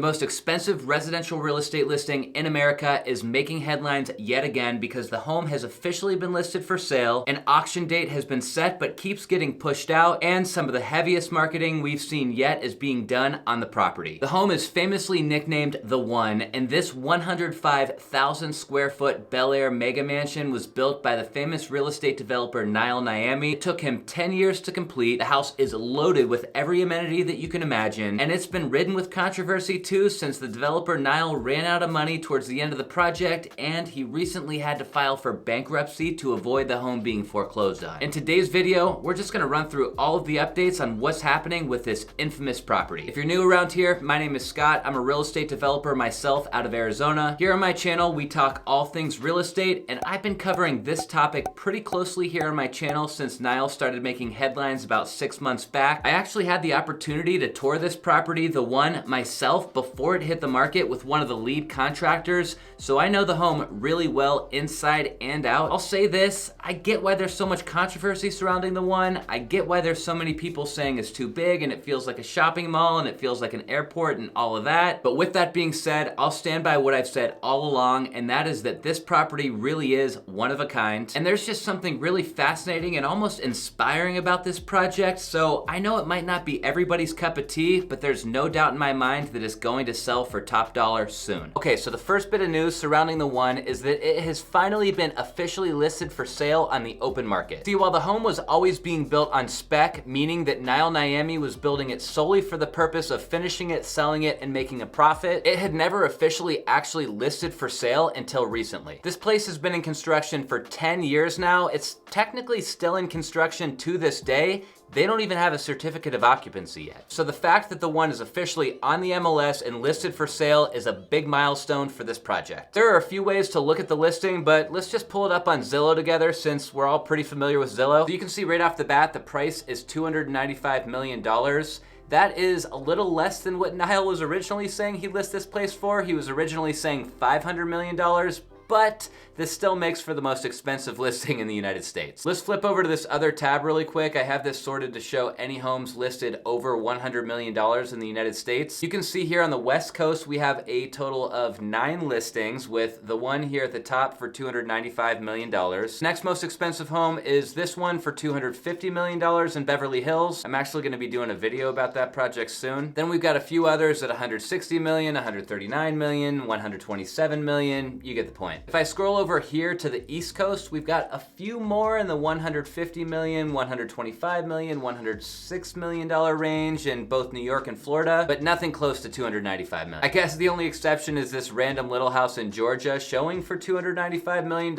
The most expensive residential real estate listing in America is making headlines yet again because the home has officially been listed for sale, an auction date has been set but keeps getting pushed out, and some of the heaviest marketing we've seen yet is being done on the property. The home is famously nicknamed The One, and this 105,000 square foot Bel Air mega mansion was built by the famous real estate developer Nile Niami. It took him 10 years to complete. The house is loaded with every amenity that you can imagine, and it's been ridden with controversy too, since the developer Nile ran out of money towards the end of the project, and he recently had to file for bankruptcy to avoid the home being foreclosed on. In today's video, we're just gonna run through all of the updates on what's happening with this infamous property. If you're new around here, my name is Scott. I'm a real estate developer myself out of Arizona. Here on my channel, we talk all things real estate, and I've been covering this topic pretty closely here on my channel since Nile started making headlines about 6 months back. I actually had the opportunity to tour this property, The One, myself before it hit the market with one of the lead contractors, so I know the home really well inside and out. I'll say this, I get why there's so much controversy surrounding The One. I get why there's so many people saying it's too big and it feels like a shopping mall and it feels like an airport and all of that. But with that being said, I'll stand by what I've said all along, and that is that this property really is one of a kind. And there's just something really fascinating and almost inspiring about this project. So I know it might not be everybody's cup of tea, but there's no doubt in my mind that it's going to sell for top dollar soon. Okay, so the first bit of news surrounding The One is that it has finally been officially listed for sale on the open market. See, while the home was always being built on spec, meaning that Nile Niami was building it solely for the purpose of finishing it, selling it, and making a profit, it had never officially actually listed for sale until recently. This place has been in construction for 10 years now. It's technically still in construction to this day. They don't even have a certificate of occupancy yet. So the fact that The One is officially on the MLS and listed for sale is a big milestone for this project. There are a few ways to look at the listing, but let's just pull it up on Zillow together since we're all pretty familiar with Zillow. So you can see right off the bat, the price is $295 million. That is a little less than what Nile was originally saying he'd list this place for. He was originally saying $500 million, but this still makes for the most expensive listing in the United States. Let's flip over to this other tab really quick. I have this sorted to show any homes listed over $100 million in the United States. You can see here on the West Coast, we have a total of 9 listings, with The One here at the top for $295 million. Next most expensive home is this one for $250 million in Beverly Hills. I'm actually gonna be doing a video about that project soon. Then we've got a few others at $160 million, $139 million, $127 million, you get the point. If I scroll over here to the East Coast, we've got a few more in the $150 million, $125 million, $106 million range in both New York and Florida, but nothing close to $295 million. I guess the only exception is this random little house in Georgia showing for $295 million,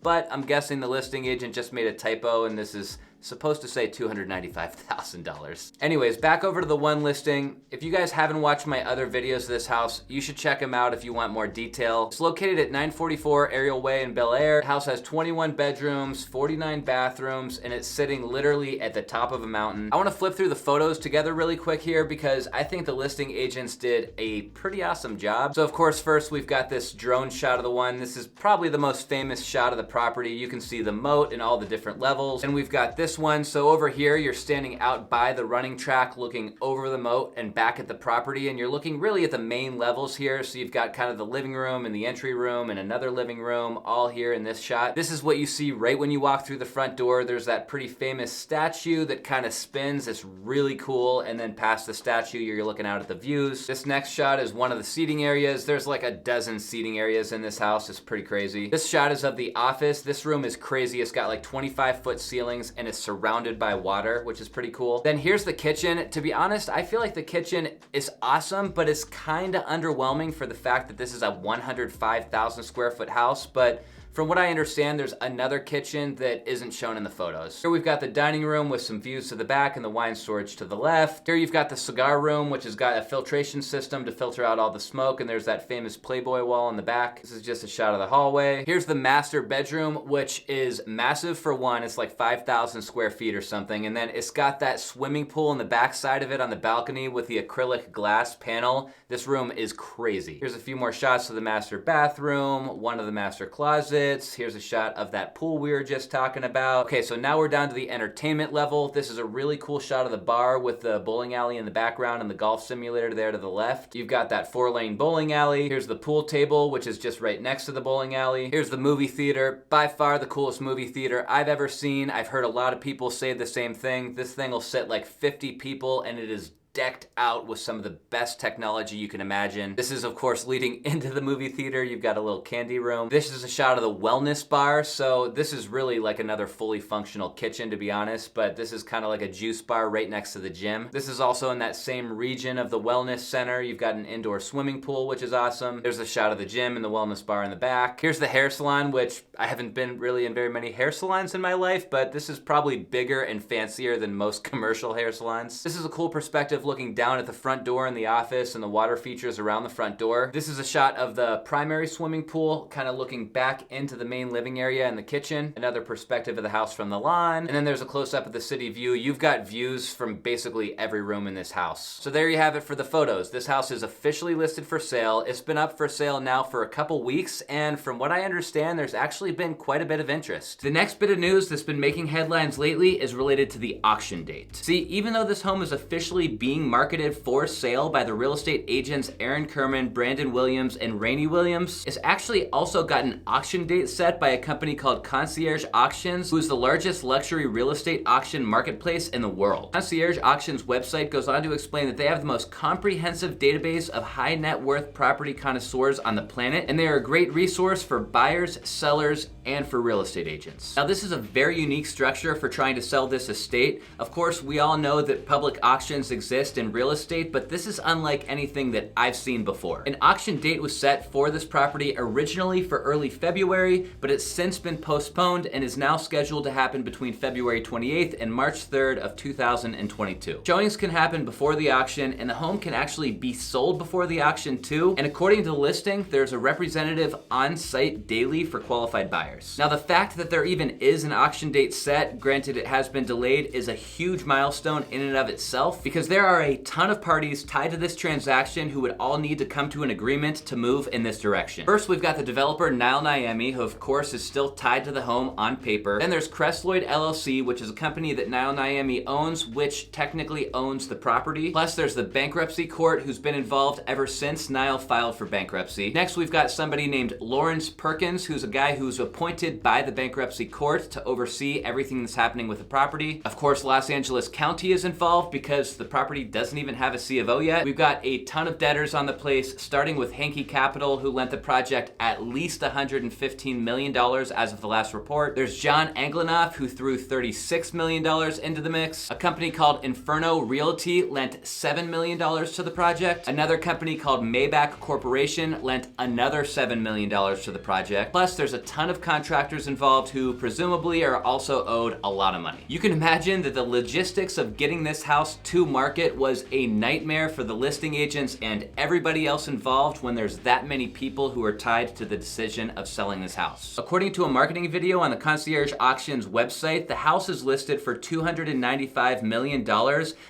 but I'm guessing the listing agent just made a typo and this is supposed to say $295,000. Anyways, back over to The One listing. If you guys haven't watched my other videos of this house, you should check them out if you want more detail. It's located at 944 Ariel Way in Bel Air. The house has 21 bedrooms, 49 bathrooms, and it's sitting literally at the top of a mountain. I wanna flip through the photos together really quick here because I think the listing agents did a pretty awesome job. So of course, first we've got this drone shot of The One. This is probably the most famous shot of the property. You can see the moat and all the different levels. And we've got this one. So over here, you're standing out by the running track, looking over the moat and back at the property, and you're looking really at the main levels here. So you've got kind of the living room and the entry room and another living room all here in this shot. This is what you see right when you walk through the front door. There's that pretty famous statue that kind of spins. It's really cool. And then past the statue, you're looking out at the views. This next shot is one of the seating areas. There's like a dozen seating areas in this house. It's pretty crazy. This shot is of the office. This room is crazy. It's got like 25-foot ceilings and it's surrounded by water, which is pretty cool. Then here's the kitchen. To be honest, I feel like the kitchen is awesome, but it's kind of underwhelming for the fact that this is a 105,000 square foot house. But From what I understand, there's another kitchen that isn't shown in the photos. Here we've got the dining room with some views to the back and the wine storage to the left. Here you've got the cigar room, which has got a filtration system to filter out all the smoke, and there's that famous Playboy wall in the back. This is just a shot of the hallway. Here's the master bedroom, which is massive for one. It's like 5,000 square feet or something, and then it's got that swimming pool in the back side of it on the balcony with the acrylic glass panel. This room is crazy. Here's a few more shots of the master bathroom, one of the master closets, closets. Here's a shot of that pool we were just talking about. Okay, so now we're down to the entertainment level. This is a really cool shot of the bar with the bowling alley in the background and the golf simulator there to the left. You've got that 4-lane bowling alley. Here's the pool table, which is just right next to the bowling alley. Here's the movie theater. By far the coolest movie theater I've ever seen. I've heard a lot of people say the same thing. This thing will sit like 50 people, and it is decked out with some of the best technology you can imagine. This is, of course, leading into the movie theater. You've got a little candy room. This is a shot of the wellness bar. So this is really like another fully functional kitchen, to be honest, but this is kind of like a juice bar right next to the gym. This is also in that same region of the wellness center. You've got an indoor swimming pool, which is awesome. There's a shot of the gym and the wellness bar in the back. Here's the hair salon, which I haven't been really in very many hair salons in my life, but this is probably bigger and fancier than most commercial hair salons. This is a cool perspective looking down at the front door in the office and the water features around the front door. This is a shot of the primary swimming pool, kind of looking back into the main living area and the kitchen. Another perspective of the house from the lawn. And then there's a close-up of the city view. You've got views from basically every room in this house. So there you have it for the photos. This house is officially listed for sale. It's been up for sale now for a couple weeks, and from what I understand, there's actually been quite a bit of interest. The next bit of news that's been making headlines lately is related to the auction date. See, even though this home is officially being marketed for sale by the real estate agents Aaron Kirman, Branden Williams, and Rayni Williams, it's actually also got an auction date set by a company called Concierge Auctions, who is the largest luxury real estate auction marketplace in the world. Concierge Auctions website goes on to explain that they have the most comprehensive database of high net worth property connoisseurs on the planet, and they are a great resource for buyers, sellers, and for real estate agents. Now, this is a very unique structure for trying to sell this estate. Of course, we all know that public auctions exist in real estate, but this is unlike anything that I've seen before. An auction date was set for this property originally for early February, but it's since been postponed and is now scheduled to happen between February 28th and March 3rd of 2022. Showings can happen before the auction, and the home can actually be sold before the auction too. And according to the listing, there's a representative on site daily for qualified buyers. Now, the fact that there even is an auction date set, granted it has been delayed, is a huge milestone in and of itself, because there are a ton of parties tied to this transaction who would all need to come to an agreement to move in this direction. First, we've got the developer Nile Niami, who of course is still tied to the home on paper. Then there's Crestloyd LLC, which is a company that Nile Niami owns, which technically owns the property. Plus there's the bankruptcy court, who's been involved ever since Nile filed for bankruptcy. Next, we've got somebody named Lawrence Perkins, who's a guy who's appointed by the bankruptcy court to oversee everything that's happening with the property. Of course, Los Angeles County is involved because the property doesn't even have a C of O yet. We've got a ton of debtors on the place, starting with Hankey Capital, who lent the project at least $115 million as of the last report. There's John Anglinoff, who threw $36 million into the mix. A company called Inferno Realty lent $7 million to the project. Another company called Maybach Corporation lent another $7 million to the project. Plus, there's a ton of contractors involved who presumably are also owed a lot of money. You can imagine that the logistics of getting this house to market was a nightmare for the listing agents and everybody else involved when there's that many people who are tied to the decision of selling this house. According to a marketing video on the Concierge Auctions website, the house is listed for $295 million,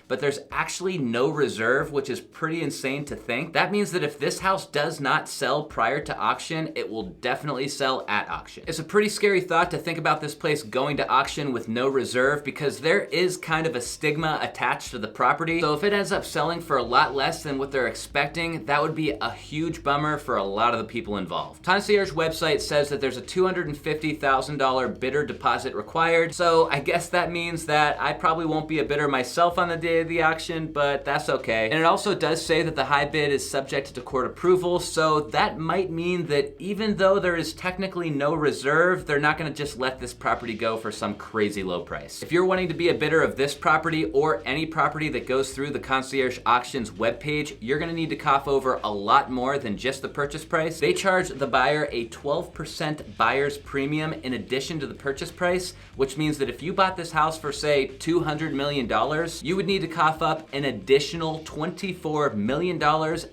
but there's actually no reserve, which is pretty insane to think. That means that if this house does not sell prior to auction, it will definitely sell at auction. It's a pretty scary thought to think about this place going to auction with no reserve, because there is kind of a stigma attached to the property. So if it ends up selling for a lot less than what they're expecting, that would be a huge bummer for a lot of the people involved. Concierge website says that there's a $250,000 bidder deposit required, so I guess that means that I probably won't be a bidder myself on the day of the auction, but that's okay. And it also does say that the high bid is subject to court approval, so that might mean that even though there is technically no reserve, they're not gonna just let this property go for some crazy low price. If you're wanting to be a bidder of this property or any property that goes through the Concierge Auctions webpage, you're gonna need to cough over a lot more than just the purchase price. They charge the buyer a 12% buyer's premium in addition to the purchase price, which means that if you bought this house for, say, $200 million, you would need to cough up an additional $24 million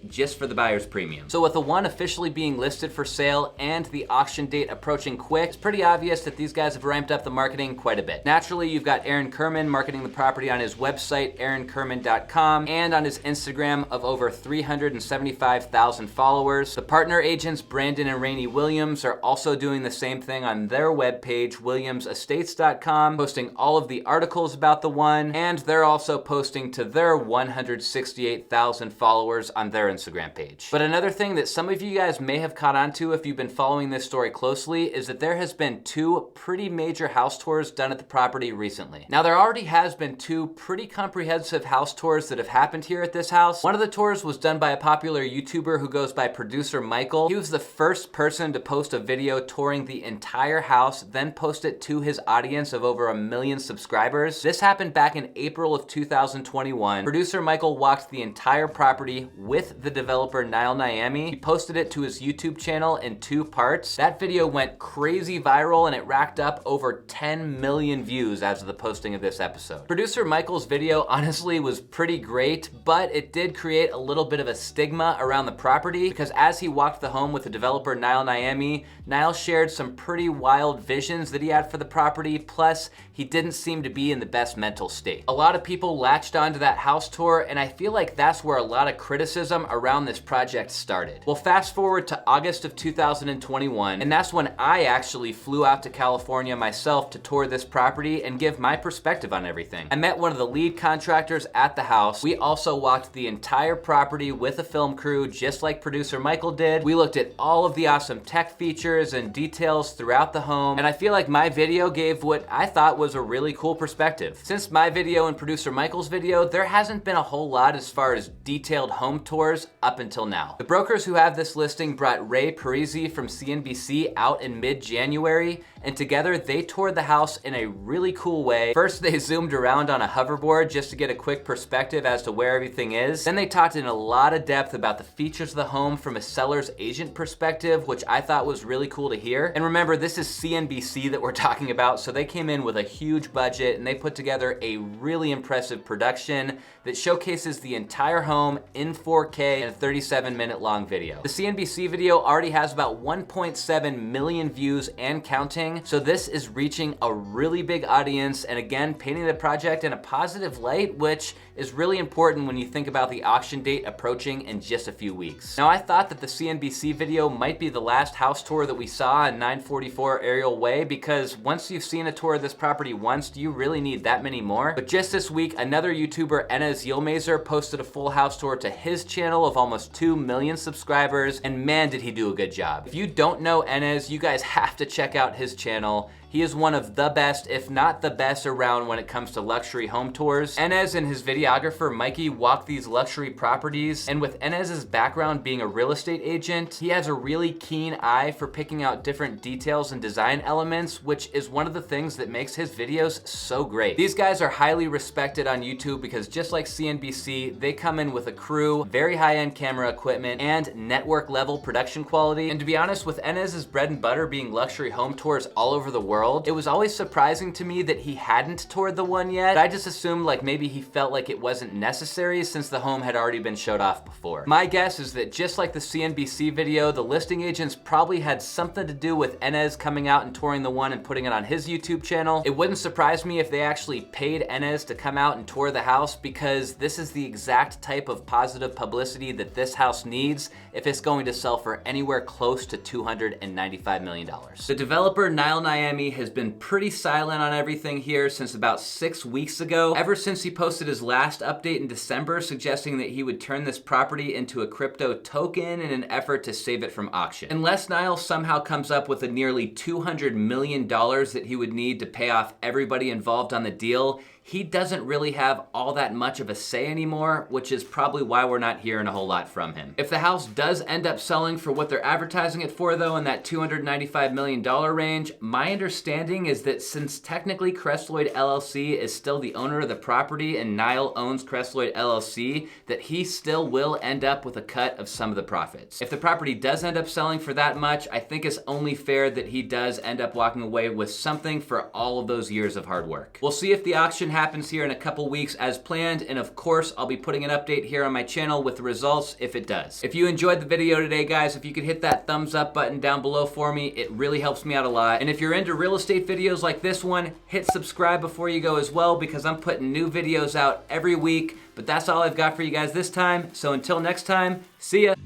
just for the buyer's premium. So with the one officially being listed for sale and the auction date approaching quick, it's pretty obvious that these guys have ramped up the marketing quite a bit. Naturally, you've got Aaron Kirman marketing the property on his website, aaronkerman.com, BelAir.com, and on his Instagram of over 375,000 followers. The partner agents Branden and Rayni Williams are also doing the same thing on their webpage, WilliamsEstates.com, posting all of the articles about the one, and they're also posting to their 168,000 followers on their Instagram page. But another thing that some of you guys may have caught on to if you've been following this story closely is that there has been 2 pretty major house tours done at the property recently. Now, there already has been 2 pretty comprehensive house tours that have happened here at this house. One of the tours was done by a popular YouTuber who goes by Producer Michael. He was the first person to post a video touring the entire house, then post it to his audience of over 1 million subscribers. This happened back in April of 2021. Producer Michael walked the entire property with the developer Nile Niami. He posted it to his YouTube channel in 2 parts. That video went crazy viral and it racked up over 10 million views as of the posting of this episode. Producer Michael's video honestly was pretty great, but it did create a little bit of a stigma around the property because as he walked the home with the developer Nile Niami, Nile shared some pretty wild visions that he had for the property, plus he didn't seem to be in the best mental state. A lot of people latched onto that house tour, and I feel like that's where a lot of criticism around this project started. Well, fast forward to August of 2021, and that's when I actually flew out to California myself to tour this property and give my perspective on everything. I met one of the lead contractors at the house. We also walked the entire property with a film crew, just like producer Michael did. We looked at all of the awesome tech features and details throughout the home, and I feel like my video gave what I thought was a really cool perspective. Since my video and producer Michael's video, there hasn't been a whole lot as far as detailed home tours up until now. The brokers who have this listing brought Ray Parisi from CNBC out in mid-January, and together they toured the house in a really cool way. First, they zoomed around on a hoverboard just to get a quick perspective as to where everything is. Then they talked in a lot of depth about the features of the home from a seller's agent perspective, which I thought was really cool to hear. And remember, this is CNBC that we're talking about, so they came in with a huge budget and they put together a really impressive production that showcases the entire home in 4K in a 37-minute long video. The CNBC video already has about 1.7 million views and counting, so this is reaching a really big audience and again, painting the project in a positive light, which is really important when you think about the auction date approaching in just a few weeks. Now, I thought that the CNBC video might be the last house tour that we saw in 944 Ariel Way, because once you've seen a tour of this property once, do you really need that many more? But just this week, another YouTuber, Enes Yilmazer, posted a full house tour to his channel of almost 2 million subscribers, and man, did he do a good job. If you don't know Enes, you guys have to check out his channel. He is one of the best, if not the best, around when it comes to luxury home tours. Enes and his videographer Mikey walk these luxury properties, and with Enes's background being a real estate agent, he has a really keen eye for picking out different details and design elements, which is one of the things that makes his videos so great. These guys are highly respected on YouTube because just like CNBC, they come in with a crew, very high-end camera equipment, and network-level production quality. And to be honest, with Enes's bread and butter being luxury home tours all over the world, it was always surprising to me that he hadn't toured the one yet. I just assumed like maybe he felt like it wasn't necessary since the home had already been showed off before. My guess is that just like the CNBC video, the listing agents probably had something to do with Enes coming out and touring the one and putting it on his YouTube channel. It wouldn't surprise me if they actually paid Enes to come out and tour the house, because this is the exact type of positive publicity that this house needs if it's going to sell for anywhere close to $295 million. The developer Nile Niami has been pretty silent on everything here since about 6 weeks ago, ever since he posted his last update in December suggesting that he would turn this property into a crypto token in an effort to save it from auction. Unless Nile somehow comes up with a nearly $200 million that he would need to pay off everybody involved on the deal, he doesn't really have all that much of a say anymore, which is probably why we're not hearing a whole lot from him. If the house does end up selling for what they're advertising it for though, in that $295 million range, my understanding is that since technically Crestloyd LLC is still the owner of the property and Nile owns Crestloyd LLC, that he still will end up with a cut of some of the profits. If the property does end up selling for that much, I think it's only fair that he does end up walking away with something for all of those years of hard work. We'll see if the auction happens here in a couple weeks as planned, and of course, I'll be putting an update here on my channel with the results if it does. If you enjoyed the video today, guys, if you could hit that thumbs up button down below for me, it really helps me out a lot. And if you're into real estate videos like this one, hit subscribe before you go as well, because I'm putting new videos out every week. But that's all I've got for you guys this time. So until next time, see ya.